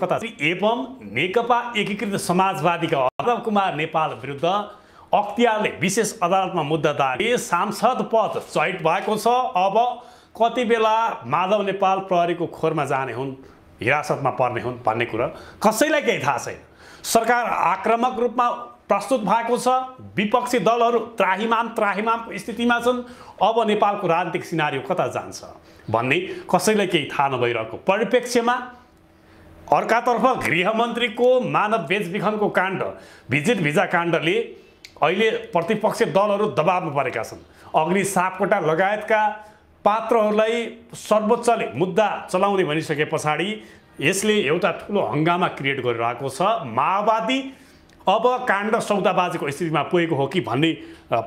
कता एवं नेकपा एकीकृत समाजवादीका अदब कुमार नेपाल विरुद्ध अख्तियारले विशेष अदालतमा मुद्दा दायर सांसद पद चयट भएको छ। अब कति बेला माधव नेपाल प्रहरीको खोरमा जाने हुन्, हिरासतमा पर्ने हुन् भन्ने कुरा कसैलाई केही थाहा छैन। सरकार आक्रामक रूपमा प्रस्तुत भएको छ, विपक्षी दलहरू त्राहिमामको स्थितिमा छन्। अब नेपालको राजनीतिक सिनारियो कता जान्छ भन्ने कसैलाई केही थाहा नभइरहेको परिप्रेक्ष्यमा अर्कातर्फ गृहमन्त्रीको मानव बेचबिखनको काण्ड भिजिट भिजा काण्डले अहिले प्रतिपक्षी दलहरू दबावमा परेका छन्। अग्नि सापकोटा लगायतका पात्रहरूलाई सर्वोच्चले मुद्दा चलाउने भनिसके पछाडि यसले एउटा ठुलो हङ्गामा क्रिएट गरिरहेको छ। माओवादी अब काण्ड सौदाबाजीको स्थितिमा पुगेको हो कि भन्ने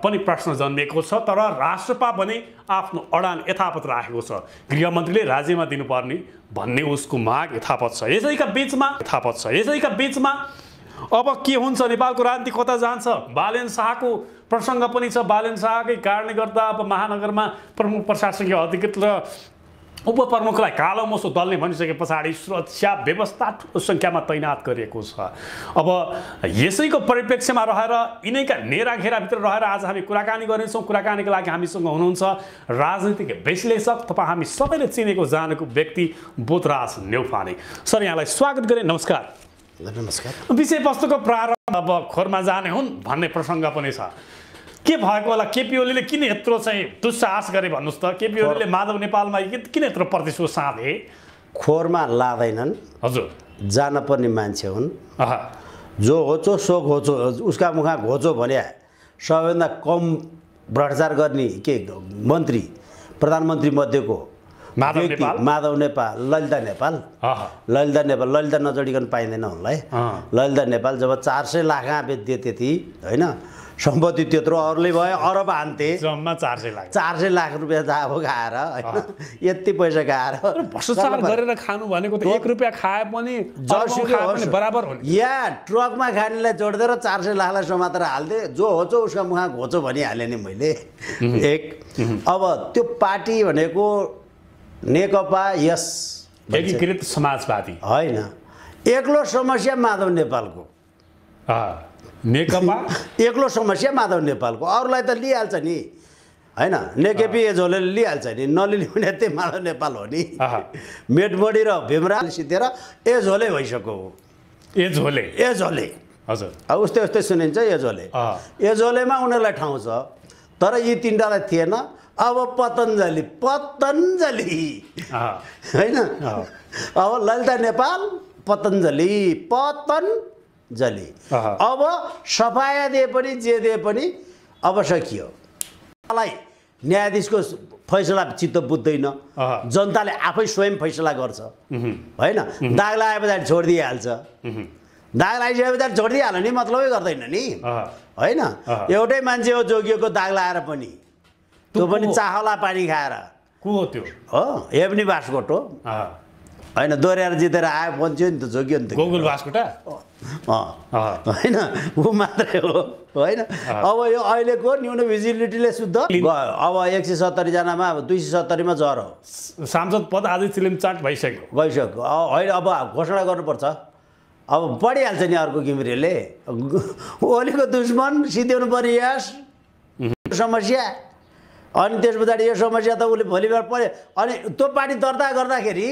पनि प्रश्न जन्मेको छ। तर राष्ट्रपा भने आफ्नो अडान यथावत राखेको छ। गृहमन्त्रीले राज्यमा दिनुपर्ने भन्ने उसको माग यथावत छ। यसैका बीचमा अब के हुन्छ, नेपालको राजनीति कता जान्छ? बालेन शाहको प्रसङ्ग पनि छ। बालेन शाहकै कारणले गर्दा अब महानगरमा प्रमुख प्रशासकीय अधिकृत र उपप्रमुखलाई कालो मोसो दल्ने भनिसके पछाडि सुरक्षा व्यवस्था ठुलो सङ्ख्यामा तैनात गरिएको छ। अब यसैको परिप्रेक्ष्यमा रहेर यिनैका नेराघेराभित्र रहेर आज हामी कुराकानी गर्नेछौँ। कुराकानीको लागि हामीसँग हुनुहुन्छ राजनीतिक विश्लेषक तपाईँ हामी सबैले चिनेको जानेको व्यक्ति बोधराज न्यौपाने। सर, यहाँलाई स्वागत गरेँ। नमस्कार। नमस्कार। विषयवस्तुको प्रारम्भ अब खोरमा जाने हुन् भन्ने प्रसङ्ग पनि छ। के भएको होला? केपी ओलीले किन यत्रो चाहिँ दुस्साहस गरे भन्नुहोस् त? केपी ओलीले माधव नेपालमा किन यत्रो प्रतिशोध साधे? खोरमा लाँदैनन्। हजुर, जान पर्ने मान्छे हुन्। जो होचो सो घोचो, उसका मुखा घोचो भने सबैभन्दा कम भ्रष्टाचार गर्ने के मन्त्री प्रधानमन्त्री मध्येको माधव नेपाल, ललिता नेपाल नजोडिकन पाइँदैन उनलाई। ललिता नेपाल जब 400 लाख बेच्दिए त्यति होइन, सम्पत्ति त्यत्रो, अरूले भयो अरब हान्थे, जम्मा 400 लाख रुपियाँ अब खाएर होइन, यति पैसा खाएर भ्रष्टाचार गरेर खानु भनेको त 1 रुपियाँ खाए पनि बराबर हो नि। या ट्रकमा खानेलाई जोड्दै र 400 लाखलाई समातेर हाल्थे। जो होचो उसका मुखा घोचो भनिहालेँ नि मैले। एक अब त्यो पार्टी भनेको नेकपा एकीकृत समाजवादी होइन, एक्लो समस्या माधव नेपालको। नेकपा एक्लो समस्या माधव नेपालको, अरूलाई त लिइहाल्छ नि होइन। नेकेपी एझोलेले लिइहाल्छ नि, नलिने भने त्यही माधव नेपाल हो नि। मेटमोडी र भीमराल सिद्धेर एझोले भइसक्यो हो। एझोले हजुर, अब उस्तै सुनिन्छ एझोले। एझोलेमा उनीहरूलाई ठाउँ छ, तर यी तिनवटालाई थिएन। अब पतञ्जली होइन, अब ललिता नेपाल पतञ्जली अब सफाया दिए पनि जे दिए पनि अब सकियो। मलाई न्यायाधीशको फैसला चित्त बुझ्दैन, जनताले आफै स्वयं फैसला गर्छ होइन। दाग लगाए पछाडि छोडिदिइहाल्छ, दाग लगाइसके पछाडि छोडिदिइहाल्यो नि, मतलबै गर्दैन नि होइन। एउटै मान्छे हो जोगिएको दाग लगाएर पनि, त्यो पनि चाहला पानी खाएर। को हो त्यो? हो एभनी बास्कोट हो होइन, दोहोऱ्याएर जितेर आयो बन्च्यो नि त, जोगियो नि त गोकुल बास्कोटा होइन, ऊ मात्रै हो होइन। अब यो अहिलेको न्यून भिजिबिलिटीले शुद्ध गयो। अब 170 जनामा 270 मा जरो सांसद पद आजै चिलिमचाट भइसक्यो। होइन, अब घोषणा गर्नुपर्छ। अब पढिहाल्छ नि अर्को घिमिरेले। ओलीको दुश्मन सिद्ध्याउनु पर्ने यस समस्या, अनि त्यस पछाडि यो समस्या त उसले भोलिबार पऱ्यो। अनि त्यो पार्टी दर्ता गर्दाखेरि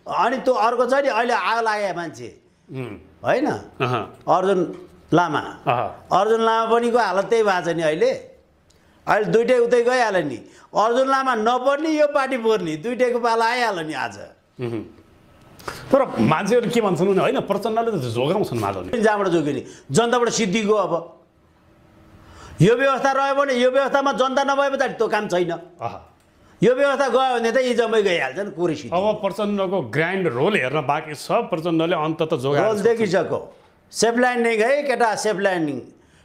अनि त्यो अर्को छ नि, अहिले आगो लागे मान्छे होइन, अर्जुन लामा पनि को हालत त्यही भएको छ नि। अहिले दुइटै उतै गइहाल्यो नि। अर्जुन लामा नपर्ने, यो पार्टी पर्ने, दुइटैको पाला आइहाल्यो नि आज। तर मान्छेहरू के भन्छन् भने होइन, प्रचण्डले त जोगाउँछन् माधवले। जहाँबाट जोग्यो नि, जनताबाट सिद्धिको। अब यो व्यवस्था रह्यो भने, यो व्यवस्थामा जनता नभए पछाडि त्यो काम छैन। यो व्यवस्था गयो भने त यी जम्मै गइहाल्छन् कुरै सिद्धि। अब प्रचण्डको ग्रान्ड रोल हेर्न बाँकी छ। प्रचण्डले अन्तत रोल देखिसक्यो। सेफ ल्यान्डिङ है केटा, सेफ ल्यान्डिङ।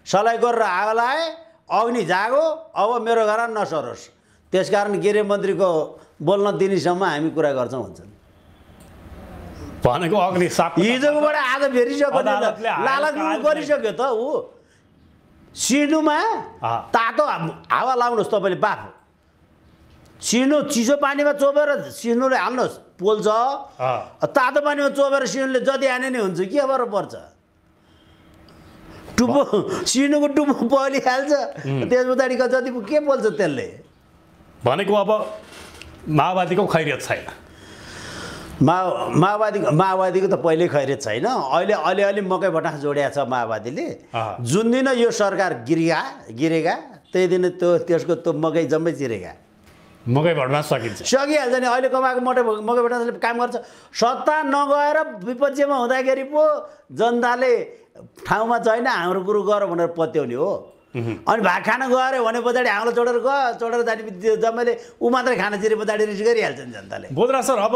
सलाई गरेर आगो लाए, अग्नि जागो, अब मेरो घर नसरोस्। त्यसकारण गृहमन्त्रीको बोल्न दिनेसम्म हामी कुरा गर्छौँ भन्छन्। भनेको अग्नि साप हिजोबाट आज फेरिसक्यो, लालच गरिसक्यो त ऊ। सिनुमा तातो हावा लाउनुहोस् तपाईँले, बाफ सिनु चिसो पानीमा चोपेर सिनुले हाल्नुहोस्, पोल्छ तातो पानीमा चोबेर सिउनले जति हाने नि हुन्छ के फरक पर्छ टुप्पो सिउनुको टुप्पो पोलिहाल्छ त्यस पछाडिको जति के पोल्छ त्यसले भनेको अब माओवादीको खैरियत छैन माओवादीको त पहिल्यै खैरियत छैन अहिले अलिअलि मकै भटास जोडिया छ माओवादीले जुन दिन यो सरकार गिरेगा त्यही दिन त्यसको त्यो मकै जम्मै चिरेगा मकै भटास सकिहाल्छ नि अहिले कमाएको मकै भटासले काम गर्छ सत्ता नगएर विपक्षमा हुँदाखेरि पो जनताले ठाउँमा छैन हाम्रो कुरो गर भनेर पत्याउने हो अनि भाग खान गयो भने पछाडि हाम्रो चोडेर जाने जम्मैले ऊ मात्रै खान चिरे पछाडि रिस गरिहाल्छ नि जनताले बोधराज सर अब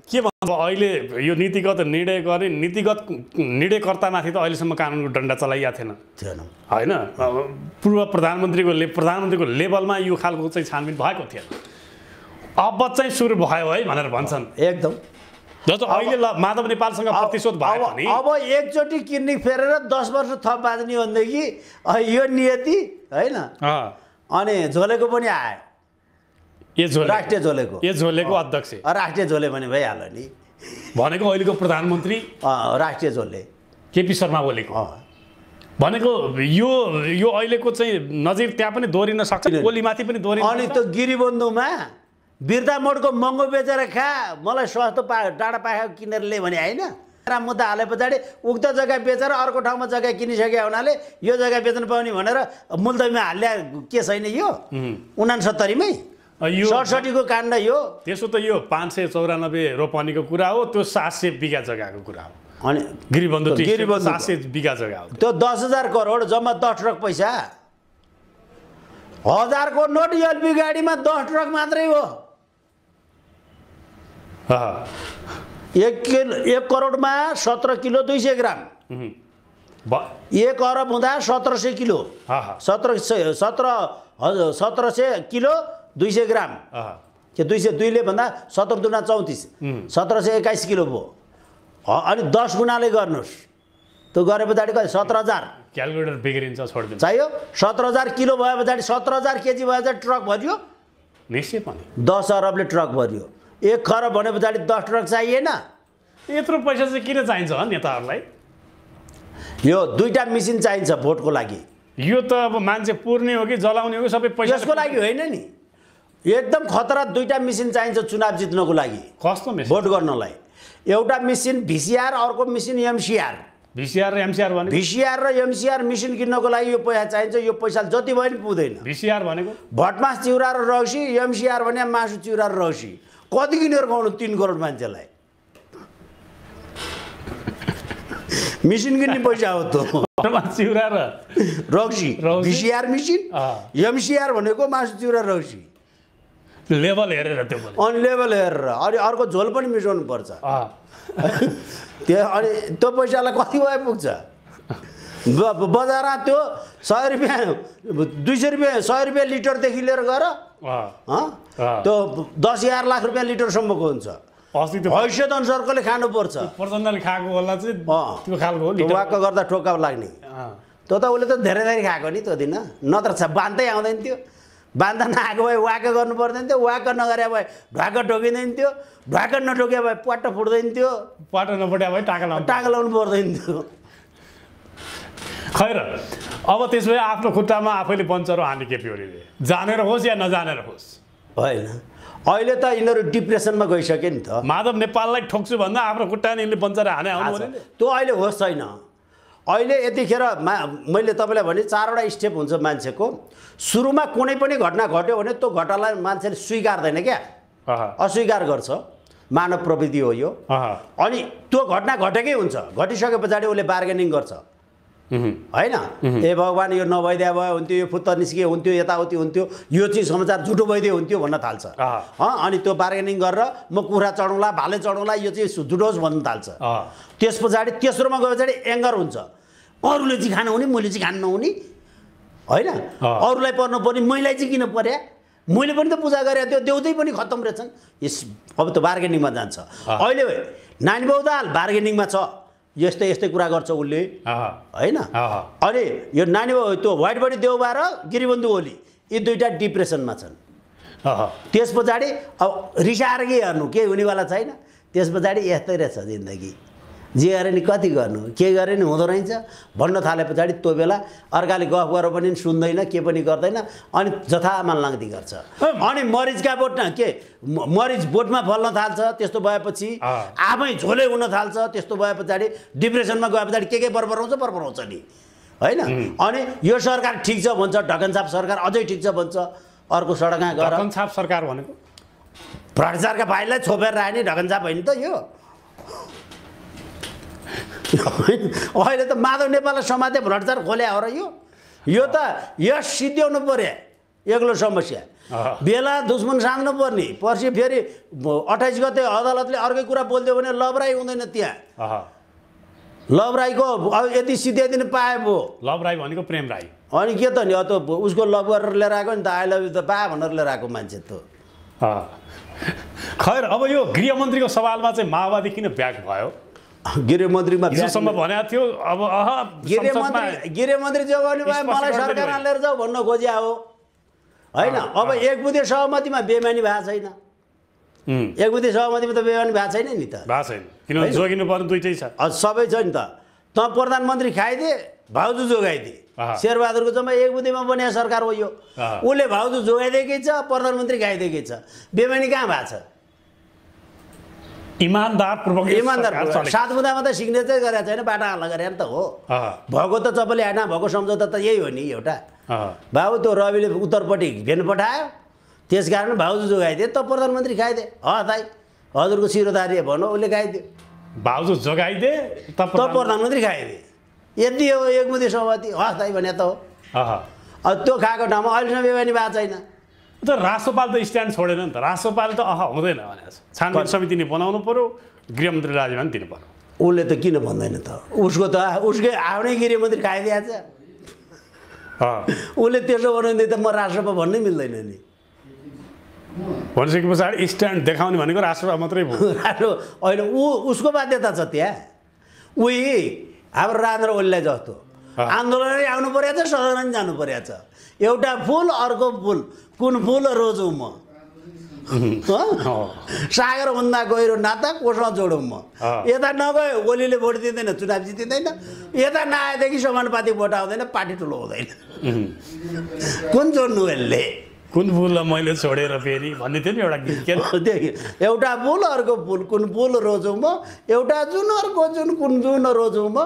के भन्नु अहिले यो नीतिगत निर्णय गर्ने नीतिगत निर्णयकर्तामाथि त अहिलेसम्म कानुनको डन्डा चलाइएको थिएन होइन पूर्व प्रधानमन्त्रीको लेभलमा यो खालको चाहिँ छानबिन भएको थिएन अब चाहिँ सुरु भयो है भनेर भन्छन् एकदम जस्तो अहिले माधव नेपालसँग प्रतिशोध भयो नि अब एकचोटि किडनी फेरेर 10 वर्ष थप बाँच्ने भनेदेखि यो नियति होइन अनि झोलेको पनि आयो राष्ट्रिय झोलेको अध्यक्ष राष्ट्रिय झोले भने भइहाल्यो नि भनेको अहिलेको प्रधानमन्त्री राष्ट्रिय झोले केपी शर्मा ओलीको भनेको यो अहिलेको चाहिँ नजिर त्यहाँ पनि दोहोरिन सक्छ ओलीमाथि पनि दोहोरिन अनि त्यो गिरिबन्धुमा बिर्ता मोडको महँगो बेचेर खा मलाई सस्तो डाँडा पाखा किनेर ल्याए भने होइन मुद्दा हाले पछाडि उक्त जग्गा बेचेर अर्को ठाउँमा जग्गा किनिसके हुनाले यो जग्गा बेच्न पाउने भनेर मुल्तवीमा हाल्ने के छैन यो 69मै 67को काण्ड यो त्यसो त यो 594 रोपनीको कुरा हो त्यो 700 बिघा जग्गाको कुरा हो अनि गिरिबन्धु 700 बिघा जग्गा हो त्यो 10,000 करोड जम्मा 10 ट्रक पैसा 1000 को नोट एलपी गाडीमा 10 ट्रक मात्रै हो 1 करोडमा 17 किलो 200 ग्राम 1 अरब हुँदा 1700 किलो 1700 किलो 200 ग्राम के 202 ले भन्दा 17 दुना 34 1721 किलो भयो अनि 10 गुणाले गर्नुस् त्यो गरे पछाडि कति 17,000 क्याल्कुलेटर बिग्रिन्छ छोड्दिनु चाहियो 17,000 किलो भए पछाडि 17,000 केजी भए पछाडि ट्रक भरियो निश्चय पनि 10 अरबले ट्रक भरियो 1 खरब भने पछाडि 10 ट्रक चाहिएन यत्रो पैसा चाहिँ किन चाहिन्छ नेताहरूलाई यो दुईटा मेसिन चाहिन्छ भोटको लागि यो त अब मान्छे पुर्ने हो कि जलाउने हो कि सबै पैसा यसको लागि होइन नि एकदम खतरा दुईटा मेसिन चाहिन्छ चुनाव जित्नको लागि कस्तो मेसिन भोट गर्नलाई एउटा मेसिन भिसिआर अर्को मेसिन एमसिआर भिसिआर र एमसिआर भने भिसिआर र एमसिआर मेसिन किन्नको लागि यो पैसा चाहिन्छ यो पैसा जति भयो नि पुग्दैन भिसिआर भनेको भटमास चिउरा र रौसी एमसिआर भने मासु चिउरा र रौसी कति किनेर खुवाउनु 3 करोड मान्छेलाई मेसिन किन्ने पैसा हो त चिउरा र रौसी भिसिआर मेसिन एमसिआर भनेको मासु चिउरा रौसी लेभल हेरेर त्यो अनि लेभल हेरेर अनि अर्को झोल पनि मिसाउनु पर्छ त्यो अनि त्यो पैसालाई कति भए पुग्छ बजारमा त्यो 100 रुपियाँ 200 रुपियाँ 100 रुपियाँ लिटरदेखि लिएर गएर त्यो 10,000 लाख रुपियाँ लिटरसम्मको हुन्छ हैसियत अनुसारकोले खानुपर्छ प्रचण्डले खाएको होला चाहिँ त्यो खालको हो वाक्क गर्दा ठोक्का लाग्ने त्यो त उसले त धेरै धेरै खाएको नि त्यो दिन नत्र बान्दै आउँदैन थियो बान्दा नआएको भए वाक्क गर्नु पर्दैन थियो वाक्क नगरे भए ढाका ठोकिँदैन थियो ढाका नठोके भए पाटो फुट्दैन थियो पाटो नफुट्या भए टाका लाउनु पर्दैन थियो खैर अब त्यसो भए आफ्नो खुट्टामा आफैले बन्चरो हान्ने केपी ओलीले जानेर होस् या नजानेर होस् होइन अहिले त यिनीहरू डिप्रेसनमा गइसके नि त माधव नेपाललाई ठोक्छु भन्दा आफ्नो खुट्टामा यिनले बन्चर हाने आउनु पर्यो त्यो अहिले होस् छैन अहिले यतिखेर मैले तपाईँलाई भने 4वटा स्टेप हुन्छ मान्छेको सुरुमा कुनै पनि घटना घट्यो भने त्यो घटनालाई मान्छेले स्वीकार्दैन क्या अस्वीकार गर्छ मानव प्रवृत्ति हो यो अनि त्यो घटना घटेकै हुन्छ घटिसके पछाडि उसले बार्गेनिङ गर्छ होइन ए भगवान् यो नभइदिया भयो हुन्थ्यो यो फुत्तर निस्किए हुन्थ्यो यताउति हुन्थ्यो यो चाहिँ समाचार झुटो भइदियो हुन्थ्यो भन्न थाल्छ अनि त्यो बार्गेनिङ गरेर म कुखुरा चढौँला भाले चढौँला यो चाहिँ झुटो होस् भन्न थाल्छ त्यस पछाडि तेस्रोमा गए पछाडि एङ्गर हुन्छ अरूले चाहिँ खान हुने मैले चाहिँ खान नहुने होइन अरूलाई पर्नु पर्ने मैलाई चाहिँ किन पर्या मैले पनि त पूजा गरेँ त्यो देउदै पनि खत्तम रहेछन् यस अब त बार्गेनिङमा जान्छ अहिले नानी बौदाल बार्गेनिङमा छ यस्तै यस्तै कुरा गर्छ उसले होइन अनि यो नानी त्यो व्हाइट बडी देउबा र गिरिबन्धु ओली यी दुईटा डिप्रेसनमा छन् त्यस पछाडि अब रिसाएर के गर्नु, केही हुनेवाला छैन। त्यस पछाडि यस्तै रहेछ जिन्दगी, जे गरे नि कति गर्नु, के गरे नि हुँदो रहेछ भन्न थाले पछाडि त्यो बेला अर्काले गफ गरेर पनि सुन्दैन, के पनि गर्दैन, अनि जथामान लाग्दी गर्छ। अनि मरिचका बोट के मरिच बोटमा फल्न थाल्छ, त्यस्तो भएपछि आफै झोले हुन थाल्छ, त्यस्तो भए पछाडि डिप्रेसनमा गए पछाडि के बरबराउँछ नि होइन। अनि यो सरकार ठिक छ भन्छ, ढकनछाप सरकार अझै ठिक छ भन्छ, अर्को सडकमा गएर ढकनछाप सरकार भनेको भ्रष्टाचारका फाइललाई छोपेर राख्ने ढकनछाप होइन त यो। अहिले त माधव नेपाललाई समाते भ्रष्टाचार खोल्या हो र यो त यस सिद्ध्याउनु पर्यो एक्लो समस्या। बेला दुश्मन सान्नु पर्ने, पर्सि फेरि 28 गते अदालतले अर्कै कुरा बोलिदियो भने लभराई हुँदैन त्यहाँ। लभराईको अब यति सिद्ध्याइदिनु पाए भयो। लभराई भनेको प्रेम राई, अनि के त नि त उसको लभ गरेर लिएर आएको नि त, आई लभ यु त पा भनेर लिएर आएको मान्छे त। खैर अब यो गृहमन्त्रीको सवालमा चाहिँ माओवादी किन ब्याक भयो? गृहमन्त्रीमा हिजोसम्म भनेको थियो अब गृहमन्त्री जोगाउने भए मलाई सरकारमा लिएर जाऊ भन्न खोज्या हो होइन। अब एकबुद्धे सहमतिमा बेमानी भएको छैन, एकबुद्धे सहमतिमा त बेमानी भएको छैन नि त, भएको छैन, किनभने जोगिनु पर्ने दुइटै छ, सबै छ नि त। त प्रधानमन्त्री खाइदिए, भाउजू जोगाइदिए, शेरबहादुरको जम्मा एकबुद्धेमा बनिया सरकार हो यो। उसले भाउजू जोगाइदिएकै छ, प्रधानमन्त्री खाइदिएकै छ, बेमानी कहाँ भएको छ? इमानदार 7 बुँदामा त सिग्नेचर गरेको छैन, बाटा हल्ला गरे नि त हो। भएको त चपले होइन, भएको सम्झौता त यही हो नि एउटा। बाबु त्यो रविले उत्तरपट्टि भेन पठायो, त्यस कारण भाउजू जोगाइदिए, त प्रधानमन्त्री खाइदिए, दाइ हजुरको शिरोधारी भन्नु, उसले खाइदियो, भाउजू जोगाइदिए त प्रधानमन्त्री खाइदिए। यति हो एकमुदी सहमति, दाइ भने त हो। अब त्यो खाएको ठाउँमा अहिलेसम्म बेमानी भएको छैन। त राष्ट्रपाल त स्ट्यान्ड छोडेन नि त, राष्ट्रपाल त हुँदैन भनेको छ, छानबिन समिति नि बनाउनु पर्यो, गृहमन्त्री राजीनामा दिनु पर्यो। उसले त किन भन्दैन त, उसको त उसकै आफ्नै गृहमन्त्री खाइदिएछ, उसले त्यसो बनाउँदै त म राष्ट्रपा भन्नै मिल्दैन नि। भनिसके पछाडि स्ट्यान्ड देखाउने भनेको राष्ट्रपा मात्रै भयो। राष्ट्र होइन, उसको बाध्यता छ त्यहाँ। उही हाम्रो राजेन्द्र ओलीलाई जस्तो आन्दोलनै आउनु परेको छ, सदन जानु परेको छ। एउटा फुल अर्को फुल, कुन फुल रोजौँ म, सागरभन्दा गहिरो नाता कोसँग जोडौँ म। यता नगयो ओलीले भोट दिँदैन, चुनाव जितिँदैन, यता नआएदेखि समानुपाति भोट आउँदैन, पार्टी ठुलो हुँदैन। कुन जोड्नु यसले? कुन फुललाई मैले छोडेर फेरि भन्ने थियो नि एउटा गीत, एउटा फुल अर्को फुल, कुन फुल रोजौँ म, एउटा जुन अर्को जुन, कुन जुन रोजौँ म,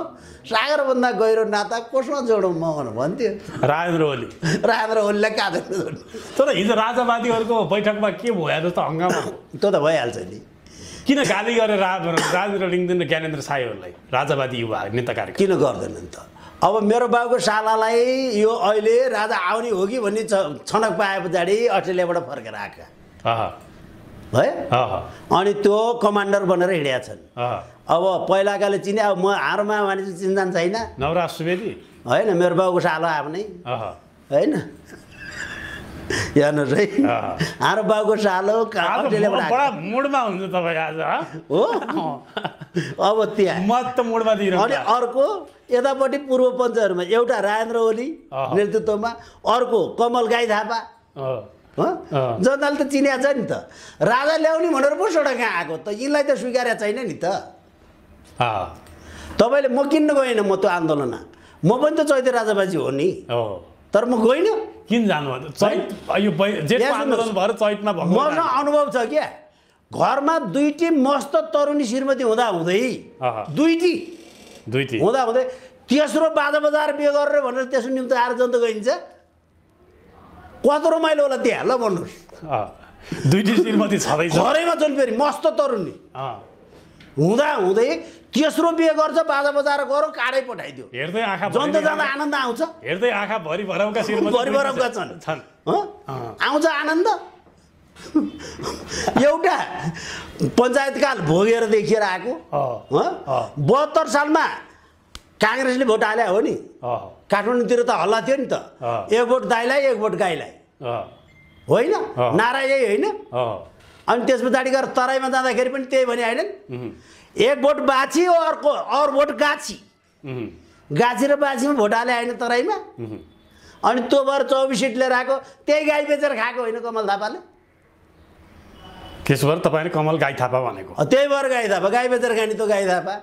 सागरभन्दा गहिरो नाता कोसँग जोडौँ म भनेर भन्थ्यो राजेन्द्र ओली। राजेन्द्र ओलीलाई कहाँ जोड्नु? तर हिजो राजावादीहरूको बैठकमा के भयो जस्तो हङ्गामा त्यो त भइहाल्छ नि। किन गाली गरेर राजेन्द्र लिङ्गदेन र ज्ञानेन्द्र साईहरूलाई राजावादी युवा नेता कार्यक्रम किन गर्दैनन् त? अब मेरो बाबुको सालालाई यो अहिले राजा आउने हो कि भन्ने छनक पाए पछाडि अस्ट्रेलियाबाट फर्केर आएका है, अनि त्यो कमान्डर बनेर हिँडेका छन्। अब पहिलाकाले चिने, अब म हारमा मानिस चिन्जान छैन, नवराज सुवेदी होइन, मेरो बाबुको सालो आफ्नै होइन, हेर्नुहोस् है, हाम्रो बाबुको सालो अस्ट्रेलियाबाट मुडमा हुन्छ तपाईँ आज हो। अब त्यहाँ मत मुडमा दिनु। अनि अर्को यतापट्टि पूर्व पञ्चहरूमा एउटा राजेन्द्र ओली नेतृत्वमा, अर्को कमल गाई थापा, जनताले त चिनिया छ नि त। राजा ल्याउने भनेर पो सडक आएको त, यिनलाई त स्वीकारेको छैन नि त। तपाईँले म किन्न गएन, म त्यो आन्दोलनमा, म पनि त चैते राजाबाजी हो नि, तर म गइनँ। किन जानु? मसँग अनुभव छ क्या, घरमा दुईटी मस्त तरुणी श्रीमती हुँदाहुँदै, दुईटी हुँदाहुँदै तेस्रो बाजा बजाएर बिहे गरेर भनेर त्यसको निम्ति आएर जन्त गइन्छ, कत्रो रमाइलो होला त्यहाँ? ल भन्नुहोस्, दुईटी श्रीमती छँदैछ घरैमा छन्, फेरि मस्त तरुणी हुँदाहुँदै तेस्रो बिहे गर्छ, बाजा बजाएर गरो, काँडै पठाइदियो, हेर्दै आँखा जन्त जाँदा आनन्द आउँछ। हेर्दै आँखा भरिभरौका श्रीमती भरिभरौका छन्, आउँछ आनन्द। एउटा पञ्चायतकाल भोगेर देखिएर आएको, 72 सालमा काङ्ग्रेसले भोट हाले हो नि, काठमाडौँतिर त हल्ला थियो नि त, एक भोट दाइलाई एक भोट गाईलाई, होइन नारा यही होइन। अनि त्यस पछाडि गएर तराईमा जाँदाखेरि पनि त्यही भने होइन, एक भोट बाछी अर्को अरू भोट गाछी, गाछी र बाछीमा भोट हाले होइन तराईमा। अनि त्यो भएर 24 सिट लिएर आएको, त्यही गाई बेचेर खाएको होइन कमल थापाले? त्यसभर तपाईँले कमल गाई थापा भनेको त्यही भएर गाई थापा गाई बेचेर खाने त गाई थापा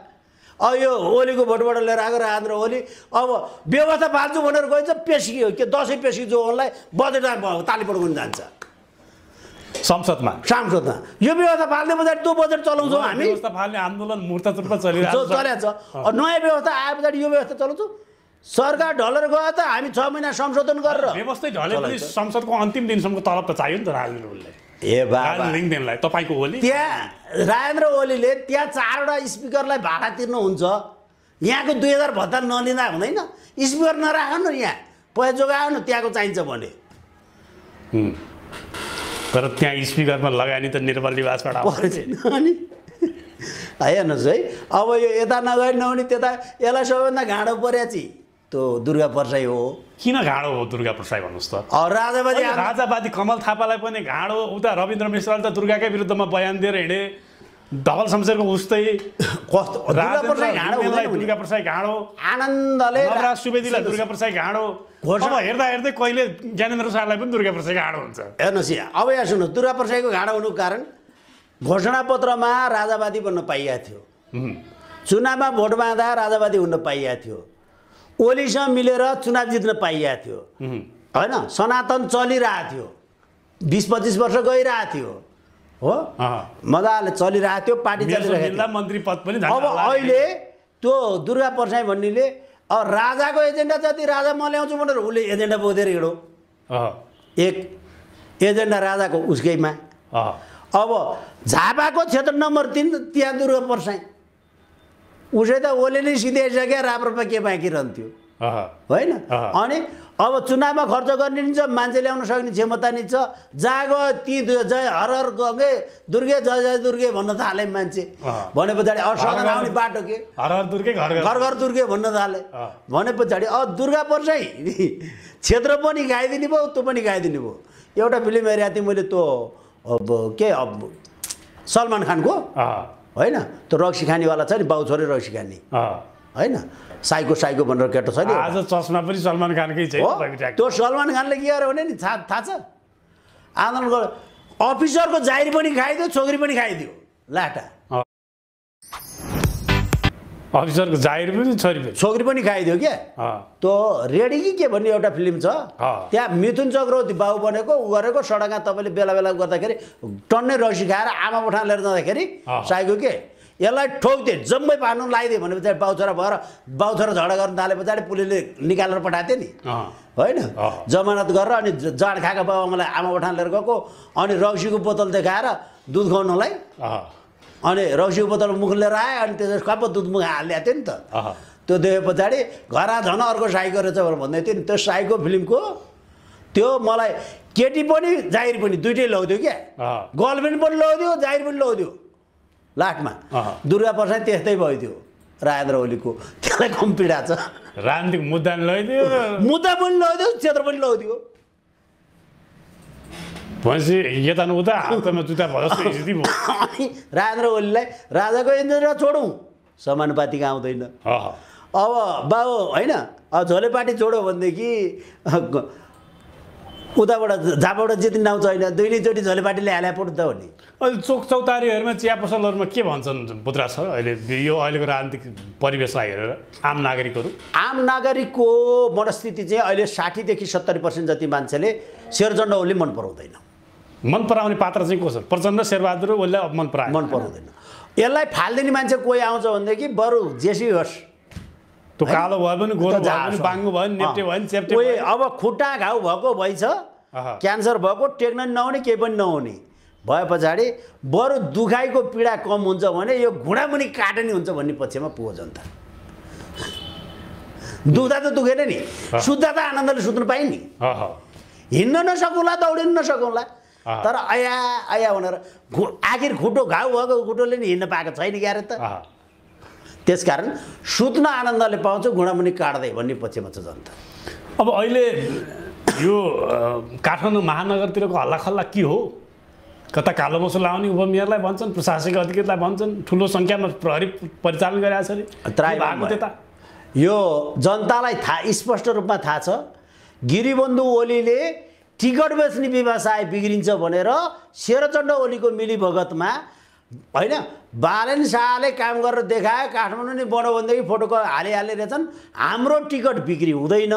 अब यो ओलीको भोटबाट लिएर आएको राजेन्द्र ओली अब व्यवस्था पाल्छु भनेर गइन्छ पेस्की के दसैँ पेस्की जो उनलाई बजेट ताली पड्काउनु जान्छ संसदमा यो व्यवस्था फाल्ने पछाडि त्यो बजेट चलाउँछौँ हामी व्यवस्था फाल्ने आन्दोलन मूर्तरूप चलिरहेको चलेको छ नयाँ व्यवस्था आए पछाडि यो व्यवस्था चलाउँछौँ सरकार ढलेर गयो त हामी 6 महिना संशोधन गरेर व्यवस्थै ढलेपछि संसदको अन्तिम दिनसम्मको तलब त चाहियो नि त राजेन्द्र ओलीलाई ए बाबा लिङ्गदेनलाई तपाईँको ओली त्यहाँ राजेन्द्र ओलीले त्यहाँ 4वटा स्पिकरलाई भाडा तिर्नुहुन्छ यहाँको 2000 भत्ता नलिँदा हुँदैन स्पिकर नराख्नु यहाँ पैसा जोगायो न त्यहाँको चाहिन्छ भने तर त्यहाँ स्पिकरमा लगानी त निर्मल निवासबाट अनि हेर्नुहोस् है अब यो यता नगरी नहुने त्यता यसलाई सबैभन्दा घाँडो पर्याची त्यो दुर्गा परसाई हो किन घाँडो हो दुर्गा परसाई भन्नुहोस् त राजावादी कमल थापालाई पनि घाँडो उता रविन्द्र मिश्रले त दुर्गाकै विरुद्धमा बयान दिएर हिँडे डबल शमशेरको उस्तै कस्तो दुर्गा परसाई घाँडो आनन्दले नवराज सुवेदीलाई दुर्गा परसाई घाँडो अब हेर्दा हेर्दै कहिले ज्ञानेन्द्र शाहलाई पनि दुर्गा परसाई घाँडो हुन्छ हेर्नुहोस् यहाँ अब यहाँ सुन्नुहोस् दुर्गा परसाईको घाँडो हुनुको कारण घोषणापत्रमा राजावादी बन्न पाइएको थियो चुनावमा भोट माग्दा राजावादी हुन पाइएको थियो ओलीसँग मिलेर चुनाव जित्न पाइएको थियो होइन सनातन चलिरहेको थियो 20-25 वर्ष गइरहेको थियो हो मजाले चलिरहेको थियो पार्टी चलिरहेको थियो मन्त्री पद पनि अब अहिले त्यो दुर्गा परसाई भन्नेले अब राजाको एजेन्डा जति राजा म ल्याउँछु भनेर उसले एजेन्डा बोकेर हिँडो एक एजेन्डा राजाको उसकैमा अब झापाको क्षेत्र नम्बर 3 त्यहाँ दुर्गा परसाई उसै त ओले नै सिधाइसक्यो राप्रपा के बाँकी रहन्थ्यो होइन अनि अब चुनावमा खर्च गर्ने नि छ मान्छे ल्याउन सक्ने क्षमता नि छ जागो ती जय हर हर गए दुर्गे जय जय दुर्गे भन्न थाले मान्छे भने पछाडि सदन आउने बाटो के हर हर दुर्गे घर घर दुर्गे भन्न थाले भने पछाडि दुर्गा परसाई क्षेत्र पनि गाइदिने भयो त्यो पनि गाइदिने भयो एउटा फिल्म हेरेको थिएँ मैले त्यो अब के अब सलमान खानको होइन त्यो रक्सी खानेवाला छ नि बाउ छोरी रक्सी खाने होइन साइको साइको भनेर केटो छ नि आज चस्मा पनि सलमान खानकै छ त्यो सलमान खानले के गर्यो भने नि थाहा छ आन्दोलन गर्यो अफिसरको जागिर पनि खाइदियो छोकरी पनि खाइदियो लाटा अफिसरको जागिर पनि छोकरी पनि खाइदियो क्या त्यो रेडी कि के भन्ने एउटा फिल्म छ त्यहाँ मिथुन चक्रवर्ती बाउ बनेको उ गरेको सडकमा तपाईँले बेला बेला गर्दाखेरि टन्नै रक्सी खाएर आमा बठान लिएर जाँदाखेरि साइको के यसलाई ठोक्दिए जम्मै पार्नु लगाइदियो भने पछाडि बाउछोरा भएर बाउछोरा झगडा गर्न थाले पछाडि पुलिसले निकालेर पठाएको थियो नि होइन जमानत गरेर अनि जाँड खाएको बाबुआमालाई आमा बठान लिएर गएको अनि रक्सीको बोतल देखाएर दुध खुवाउनलाई अनि रक्सीको बोतल मुख लिएर आयो अनि त्यसपछि कप दुध मुख हालिदिएको थियो नि त त्यो देखे पछाडि घर झन् अर्को साइको रहेछ भनेर भन्दै थियो नि त्यो साइको फिल्मको त्यो मलाई केटी पनि जागिर पनि दुइटै लगाउँथ्यो क्या गर्लफ्रेन्ड पनि लगाउँथ्यो जागिर पनि लगाउँथ्यो लास्टमा दुर्गा परसाई त्यस्तै भयो थियो राजेन्द्र ओलीको त्यसलाई कम पीडा छ राजनीतिक मुद्दा लैदियो मुद्दा पनि लगाउँथ्यो क्षेत्र पनि लगाउँथ्यो भनेपछि यता उता हातमा जुत्ता भयो जस्तो स्थिति भयो अनि राजेन्द्र ओलीलाई राजाको एजेन्डा छोडौँ समानुपातिक आउँदैन अब बाबु होइन झोले पार्टी छोड्यो भनेदेखि उताबाट झापाबाट जित्ने आउँछ होइन दुईचोटि झोले पार्टीले हाले पो त हो नि अहिले चोक चौतारीहरूमा चिया पसलहरूमा के भन्छन् बुद्रा सर अहिले यो अहिलेको राजनीतिक परिवेशलाई हेरेर आम नागरिकको मनस्थिति चाहिँ अहिले 60 से 70% जति मान्छेले शेरचण्ड ओली मन पराउँदैन मन पराउने पात्र चाहिँ को छ प्रचण्ड शेरबहादुर ओलीलाई मन पराउँदैन यसलाई फाल्दिने मान्छे कोही आउँछ भनेदेखि बरु जेसी होस् त्यो कालो भयो भने गोरो भयो भने बाङ्गो भयो भने नेप्टे भयो भने चेप्टे कोही अब खुट्टा घाउ भएको भइछ क्यान्सर भएको टेक्न नहुने केही पनि नहुने भए पछाडि बरु दुखाइको पीडा कम हुन्छ भने यो घुँडामुनि काट्ने हुन्छ भन्ने पक्षमा पुग्यो जनता दुख्दा त दुखेन नि सुत्दा त आनन्दले सुत्नु पाइ नि हिँड्न नसकौँला दौडिन नसकौँला तर आया आया भनेर आखिर खुट्टो घाउ भएको खुट्टोले नि हिँड्न पाएको छैन क्यारे त त्यसकारण सुत्न आनन्दले पाउँछ घुँडामुनि काट्दै भन्ने पक्षमा छ जनता अब अहिले यो काठमाडौँ महानगरतिरको हल्लाखल्ला के हो कता कालो मसो लाउने उपमेयरलाई भन्छन् प्रशासनिक अधिकारीलाई भन्छन् ठुलो सङ्ख्यामा प्रहरी परिचालन गरिरहेको छ नि त्यता यो जनतालाई थाहा स्पष्ट रूपमा थाहा छ गिरिबन्धु ओलीले टिकट बेच्ने व्यवसाय बिग्रिन्छ भनेर शेरचण्ड ओलीको मिलीभगतमा होइन बालन शाहले काम गरेर देखायो काठमाडौँ नै बढो भनेदेखि फोटो हालिहाल्ने रहेछन् हाम्रो टिकट बिक्री हुँदैन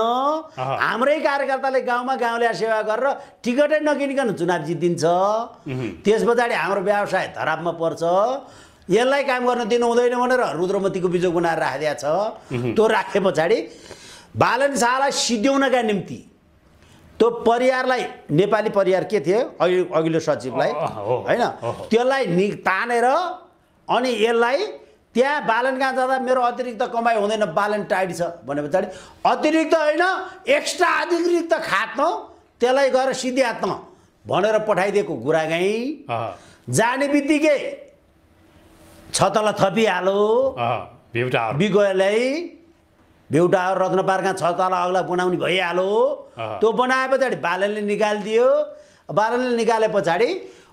हाम्रै कार्यकर्ताले गाउँमा गाउँले सेवा गरेर टिकटै नकिनिकन चुनाव जितिन्छ त्यस पछाडि हाम्रो व्यवसाय धरापमा पर्छ यसलाई काम गर्न दिनु हुँदैन भनेर रुद्रमतीको बिजोग बनाएर राखिदिएको छ त्यो राखे पछाडि बालन शाहलाई सिध्याउनका निम्ति त्यो परिवारलाई नेपाली परिवार के थियो अघिल्लो सचिवलाई होइन त्यसलाई तानेर अनि यसलाई त्यहाँ बालन कहाँ जाँदा मेरो अतिरिक्त कमाइ हुँदैन बालन टाइट छ भने पछाडि अतिरिक्त होइन एक्स्ट्रा अतिरिक्त खात्न त्यसलाई गएर सिध्यात्न भनेर पठाइदिएको गुरागाई जाने बित्तिकै छतला थपिहालो बिगोलाई बेउटा रत्न पार्कमा छतला अग्ला बनाउने भइहाल्यो त्यो बनाए पछाडि बालनले निकालिदियो बालनले निकाले पछाडि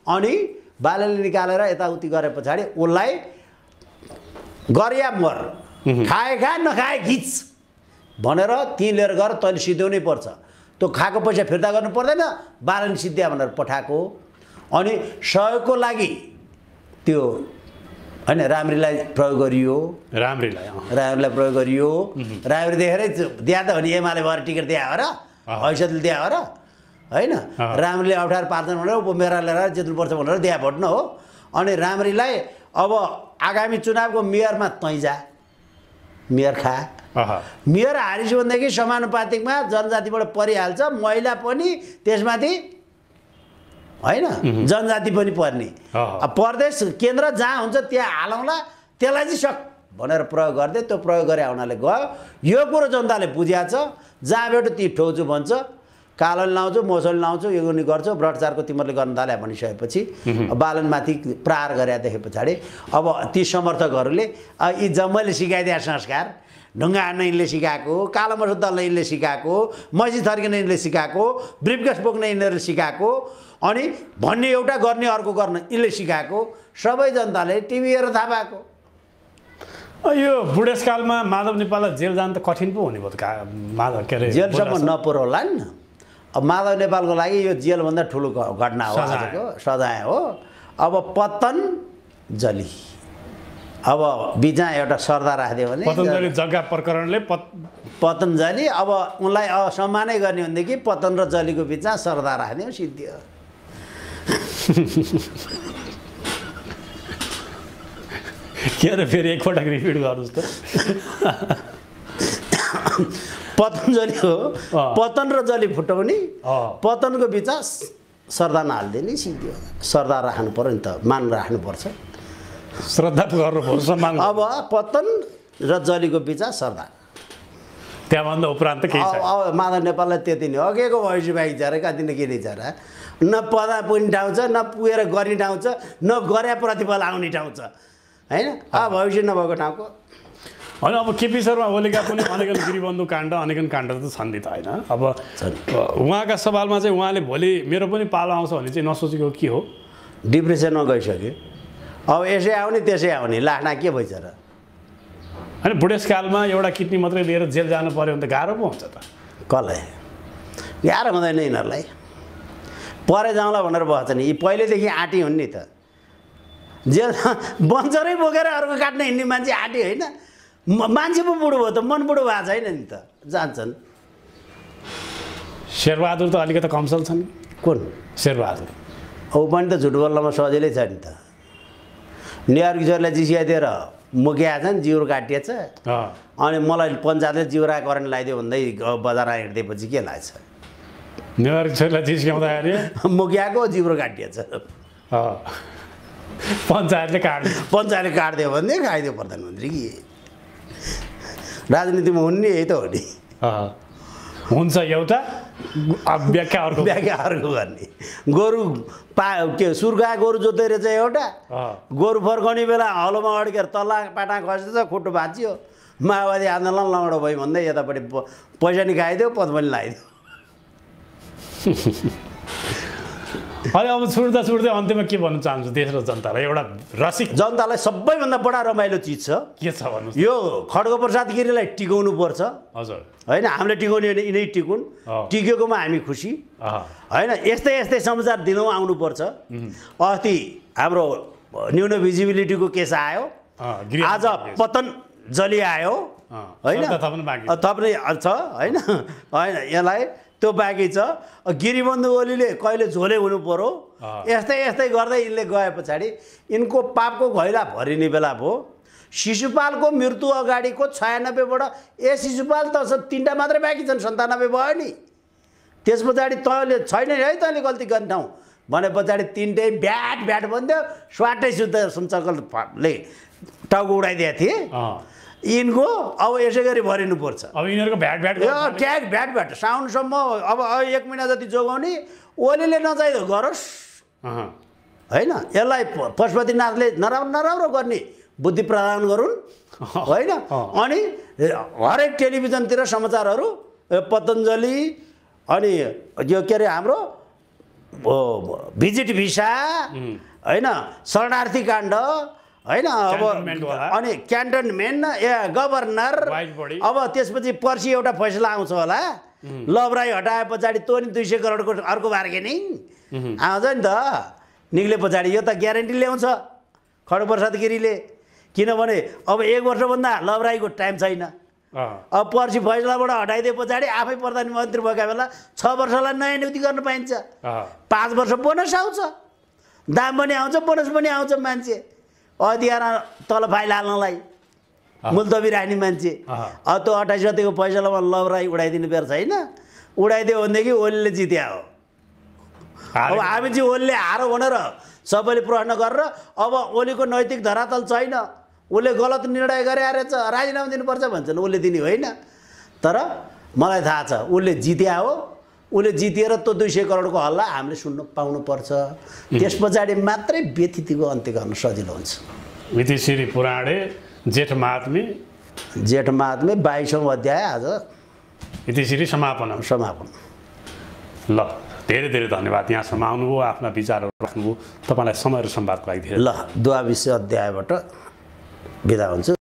अनि बालनले निकालेर यताउति गरे पछाडि उसलाई गरिया मर खाए खा नखाए खिच भनेर ती लिएर गएर तैँले सिध्याउनै पर्छ त्यो खाएको पैसा फिर्ता गर्नु पर्दैन बालन सिद्ध्या भनेर पठाएको अनि सहयोगको लागि त्यो होइन राम्रीलाई प्रयोग गरियो राम्रीलाई प्रयोग गरियो राम्री देखेरै दिया त भने एमाले भएर टिकट दिया हो र हैसियतले दिया हो र होइन राम्रीले अप्ठ्यारो पार्छन् भनेर मेरा लिएर जित्नुपर्छ भनेर दिया भोट न हो अनि राम्रीलाई अब आगामी चुनावको मेयरमा तैँ जा मेयर खा मेयर हारिसु भनेदेखि समानुपातिकमा जनजातिबाट परिहाल्छ महिला पनि त्यसमाथि होइन जनजाति पनि पर्ने प्रदेश केन्द्र जहाँ हुन्छ त्यहाँ हालौँला त्यसलाई चाहिँ सक भनेर प्रयोग गर्दै त्यो प्रयोग गरे हुनाले गयो यो कुरो जनताले बुझिया छ जहाँबाट ती ठोछु भन्छ कालोले लाउँछु मोसोले लाउँछु यो पनि गर्छु भ्रष्टाचारको तिमीहरूले गर्न थाल्यो भनिसकेपछि बालनमाथि प्रहार गरे देखे पछाडि अब ती समर्थकहरूले यी जम्मैले सिकाइदिए संस्कार ढुङ्गा हान्न यिनले सिकाएको कालो मसो दल्न यिनले सिकाएको मैसी थर्किन यिनले सिकाएको ब्रिफकेस बोक्न यिनीहरूले सिकाएको अनि भन्ने एउटा गर्ने अर्को गर्न यिनले सिकाएको सबै जनताले टिभी हेरेर थाहा पाएको यो बुढेसकालमा माधव नेपाललाई जेल जान त कठिन पो हुने भयो माधव के अरे जेलसम्म नपुर्याउला नि अब माधव नेपालको लागि यो जेलभन्दा ठुलो घटना हो आजको सजाय हो अब पतञ्जलि अब बिचमा एउटा सरदार राखिदियो भने पतञ्जलि जग्गा प्रकरणले पतञ्जलि अब उनलाई असम्मानै गर्ने भनेदेखि पतन र जलीको बिचमा सरदार राखिदियो सिद्धियो के अरे फेरि एकपटक रिपिट गर्नुहोस् त पतञ्जलि हो पतन र जली फुटाउने पतनको बिचमा सरदार हालिदिने सिद्धियो सरदार राख्नु पर्यो नि त मान राख्नुपर्छ श्रद्धा गर्नु सम्मान अब पतन र जलीको बिचमा सरदार त्यहाँभन्दा उपरान्त केही छ अब माधव नेपाललाई त्यति नै अघिको भविष्य बाइक झरे कति न के छ र न पदा पुग्ने ठाउँ छ न पुगेर गर्ने ठाउँ छ न गरे प्रतिफल आउने ठाउँ छ होइन अब भविष्य नभएको ठाउँको होइन अब केपी शर्मा ओलीका पनि अनेकन गिरिबन्धु काण्ड अनेकन काण्ड त छन् नि त होइन अब उहाँका सवालमा चाहिँ उहाँले भोलि मेरो पनि पालो आउँछ भने चाहिँ नसोचेको के हो डिप्रेसनमा गइसक्यो अब यसै आउने त्यसै आउने लाखना के भइछ र होइन बुढेसकालमा एउटा किडनी मात्रै लिएर जेल जानु पर्यो भने त गाह्रो पो हुन्छ त कसलाई गाह्रो हुँदैन यिनीहरूलाई परे जाउँला भनेर बस्छ नि यी पहिल्यैदेखि आँटी हुन् नि त जेल बन्चरै बोकेर अर्को काट्न हिँड्ने मान्छे आँटी होइन मान्छे पो बुढो भयो त मन बुढो भएको छैन नि त जान्छन् शेरबहादुर त अलिकति कमसल छन् कुन शेरबहादुर ऊ पनि त झुट बोल्नमा सजिलै छ नि त नेहरू किशोरलाई जिसिया दिएर मुखिया छ नि जिउरो काटिएछ अनि मलाई पञ्चायतले जिउरा करेन्ट लगाइदियो भन्दै बजारमा हिँड्दैपछि के लाग्छ नेहरू किशोरलाई जिस्क्याउँदाखेरि मुखियाको जिउरो काटिएछ पञ्चायतले काटिदियो भने खाइदियो प्रधानमन्त्री कि राजनीतिमा हुने यही त हो नि हुन्छ एउटा व्याख्या अर्को गर्ने गोरु के सुर्खा गोरु जोत्दै रहेछ एउटा गोरु फर्काउने बेला हलोमा अड्केर तल्ला पाटा खसेछ खुट्टो भाँचियो माओवादी आन्दोलन लौडो भयो भन्दै यतापट्टि पैसा नि खाइदियो पद पनि लगाइदियो अनि अब छुट्दै अन्त्यमा के भन्न चाहन्छु देश र जनतालाई एउटा रसिक जनतालाई सबैभन्दा बडा रमाइलो चिज छ के छ भन्नु यो खड्गप्रसाद गिरीलाई टिकाउनु पर्छ हजुर होइन हामीले टिकाउने होइन यिनै टिकुन् टिकेकोमा हामी खुसी होइन यस्तै समाचार दिनौँ आउनुपर्छ अस्ति हाम्रो न्यून भिजिबिलिटीको केस आयो आज पतञ्जलि आयो होइन थप्ने छ होइन होइन यसलाई त्यो बाँकी छ गिरिबन्धु ओलीले कहिले झोले हुनु पर्यो यस्तै गर्दै यिनले गए पछाडि यिनको पापको घैला भरिने बेला भयो शिशुपालको मृत्यु अगाडिको 96बाट शिशुपाल त 3टा मात्रै बाँकी छन् 97 भयो नि त्यस पछाडि तैँले छैन है तैँले गल्ती गर्ने ठाउँ भने पछाडि 3टै ब्याट भन्थ्यो स्वाटै सुन्तरले टाउको उडाइदिएको थिए यिनको अब यसै गरी भरिनुपर्छ अब यिनीहरूको भ्याट साउनसम्म अब 1 महिना जति जोगाउने ओलीले नचाहिँदो गरोस् होइन यसलाई पशुपतिनाथले नराम्रो गर्ने बुद्धि प्रदान गरून् होइन अनि हरेक टेलिभिजनतिर समाचारहरू पतञ्जलि अनि यो के अरे हाम्रो भिजिट भिसा होइन शरणार्थी काण्ड होइन अब अनि क्यान्टनमेन्ट गभर्नर अब त्यसपछि पर्सि एउटा फैसला आउँछ होला लभराई हटाए पछाडि तँ नि 200 करोडको अर्को बार्गेनिङ आउँछ नि त निक्ले पछाडि यो त ग्यारेन्टी ल्याउँछ खड्गप्रसाद गिरीले किनभने अब 1 वर्षभन्दा लभराईको टाइम छैन अब पर्सि फैसलाबाट हटाइदिए पछाडि आफै प्रधानमन्त्री भएका बेला 6 वर्षलाई नयाँ नियुक्ति गर्न पाइन्छ 5 वर्ष बोनस आउँछ दाम पनि आउँछ बोनस पनि आउँछ मान्छे अधिकार तल फाइल हाल्नलाई मुल्तवी राख्ने मान्छे अब त्यो 28 गतेको फैसलामा लभराई उडाइदिनु पर्छ होइन उडाइदियो भनेदेखि ओलीले जित्या हो अब हामी चाहिँ ओलीले हारो भनेर सबैले प्रश्न गरेर अब ओलीको नैतिक धरातल छैन उसले गलत निर्णय गरे रहेछ राजीनामा दिनुपर्छ भन्छन् उसले दिने होइन तर मलाई थाहा छ उसले जित्या हो उसले जितेर त्यो 200 करोडको हल्ला हामीले सुन्न पाउनुपर्छ त्यस पछाडि मात्रै व्यतिथिको अन्त्य गर्न सजिलो हुन्छ मितिश्री पुराणे जेठ महात्मे 22औं अध्याय आज मितिश्री समापन ल धेरै धन्यवाद यहाँसम्म आउनुभयो आफ्ना विचारहरू राख्नुभयो तपाईँलाई समय र संवादको लागि धेरै ल द्वाविश अध्यायबाट बिदा हुन्छ